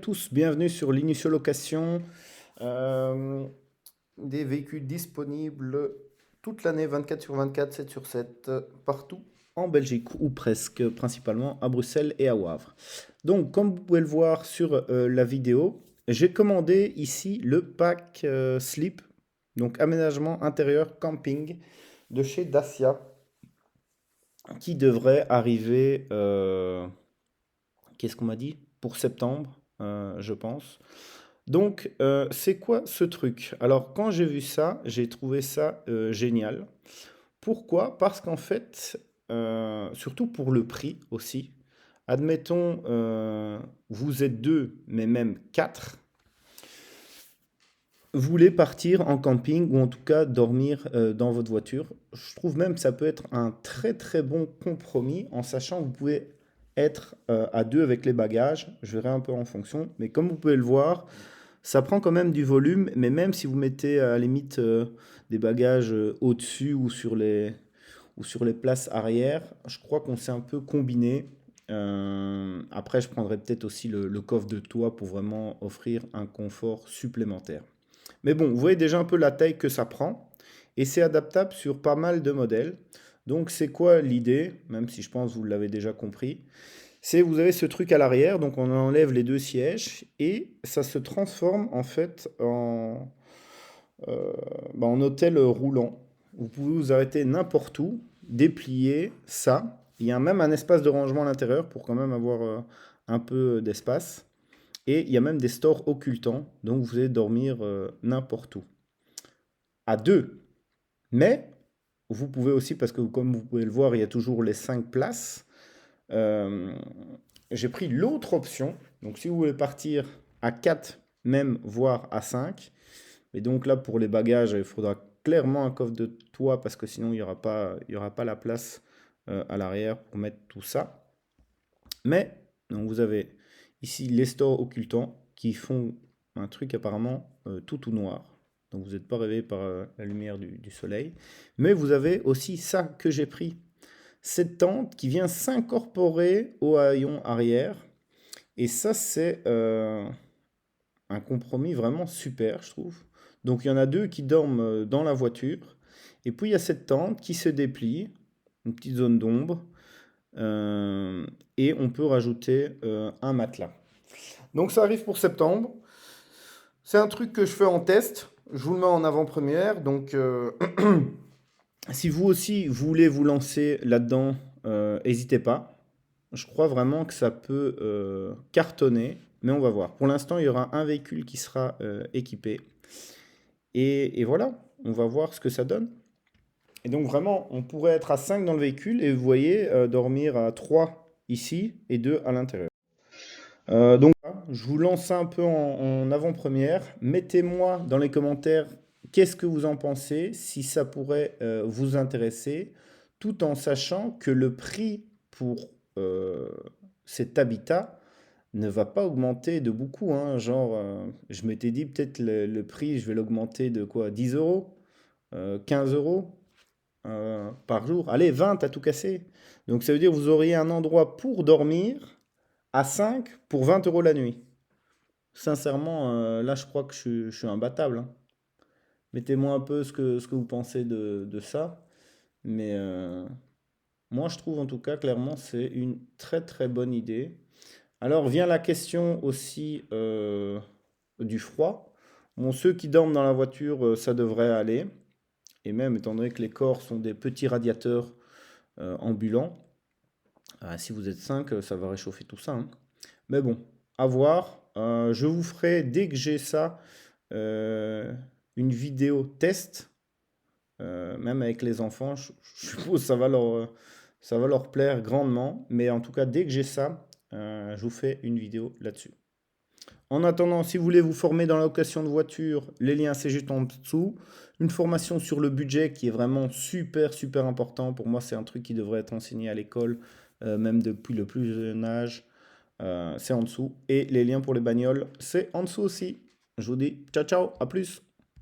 Tous, bienvenue sur l'Initio Location, euh, des véhicules disponibles toute l'année 24 sur 24, 7 sur 7, partout en Belgique, ou presque, principalement à Bruxelles et à Wavre. Donc, comme vous pouvez le voir sur la vidéo, j'ai commandé ici le pack Sleep, donc aménagement intérieur camping de chez Dacia, qui devrait arriver, qu'est-ce qu'on m'a dit? Pour septembre, je pense. Donc, c'est quoi ce truc? Alors, quand j'ai vu ça, j'ai trouvé ça génial. Pourquoi? Parce qu'en fait, surtout pour le prix aussi, admettons, vous êtes deux, mais même quatre, vous voulez partir en camping ou en tout cas dormir dans votre voiture. Je trouve même que ça peut être un très très bon compromis en sachant que vous pouvez être à deux avec les bagages. Je verrai un peu en fonction, mais comme vous pouvez le voir, ça prend quand même du volume, mais même si vous mettez à la limite des bagages au-dessus ou sur les places arrière, je crois qu'on s'est un peu combiné. Après, je prendrais peut-être aussi le coffre de toit pour vraiment offrir un confort supplémentaire. Mais bon, vous voyez déjà un peu la taille que ça prend et c'est adaptable sur pas mal de modèles. Donc, c'est quoi l'idée? Même si je pense que vous l'avez déjà compris. C'est vous avez ce truc à l'arrière, donc on enlève les deux sièges et ça se transforme en fait euh, en hôtel roulant. Vous pouvez vous arrêter n'importe où, déplier ça. Il y a même un espace de rangement à l'intérieur pour quand même avoir un peu d'espace. Et il y a même des stores occultants, donc vous allez dormir n'importe où. À deux. Mais vous pouvez aussi, parce que comme vous pouvez le voir, il y a toujours les 5 places. Euh, j'ai pris l'autre option. Donc, si vous voulez partir à 4, même voire à 5, et donc là, pour les bagages, il faudra clairement un coffre de toit parce que sinon, il y aura pas la place à l'arrière pour mettre tout ça. Mais, donc vous avez ici les stores occultants qui font un truc apparemment tout noir. Donc vous n'êtes pas réveillé par la lumière du soleil. Mais vous avez aussi ça que j'ai pris cette tente qui vient s'incorporer au haillon arrière. Et ça, c'est un compromis vraiment super, je trouve. Donc il y en a deux qui dorment dans la voiture. Et puis il y a cette tente qui se déplie, une petite zone d'ombre. euh, et on peut rajouter un matelas. Donc ça arrive pour septembre. C'est un truc que je fais en test. Je vous le mets en avant-première. Donc si vous aussi voulez vous lancer là-dedans, n'hésitez pas. Je crois vraiment que ça peut cartonner, mais on va voir. Pour l'instant, il y aura un véhicule qui sera équipé. Et voilà, on va voir ce que ça donne. Et donc vraiment, on pourrait être à 5 dans le véhicule et vous voyez, dormir à 3 ici et 2 à l'intérieur. Donc, voilà, je vous lance ça un peu en avant-première. Mettez-moi dans les commentaires qu'est-ce que vous en pensez, si ça pourrait vous intéresser, tout en sachant que le prix pour euh, cet habitat ne va pas augmenter de beaucoup, hein. Genre, je m'étais dit peut-être le prix, je vais l'augmenter de quoi? 10 euros? 15 euros par jour? Allez, 20 à tout casser. Donc ça veut dire que vous auriez un endroit pour dormir à 5 pour 20 euros la nuit. Sincèrement, là, je crois que je suis imbattable, hein. Mettez-moi un peu ce que vous pensez de ça. Mais moi, je trouve en tout cas, clairement, c'est une très très bonne idée. Alors vient la question aussi du froid. Bon, ceux qui dorment dans la voiture, ça devrait aller. Et même, étant donné que les corps sont des petits radiateurs ambulants, si vous êtes 5, ça va réchauffer tout ça, hein. Mais bon, à voir. Je vous ferai, dès que j'ai ça, euh, une vidéo test, même avec les enfants. Je suppose que ça va leur plaire grandement. Mais en tout cas, dès que j'ai ça, je vous fais une vidéo là-dessus. En attendant, si vous voulez vous former dans la location de voiture, les liens c'est juste en dessous. Une formation sur le budget qui est vraiment super super important. Pour moi, c'est un truc qui devrait être enseigné à l'école, même depuis le plus jeune âge. C'est en dessous. Et les liens pour les bagnoles, c'est en dessous aussi. Je vous dis ciao ciao, à plus.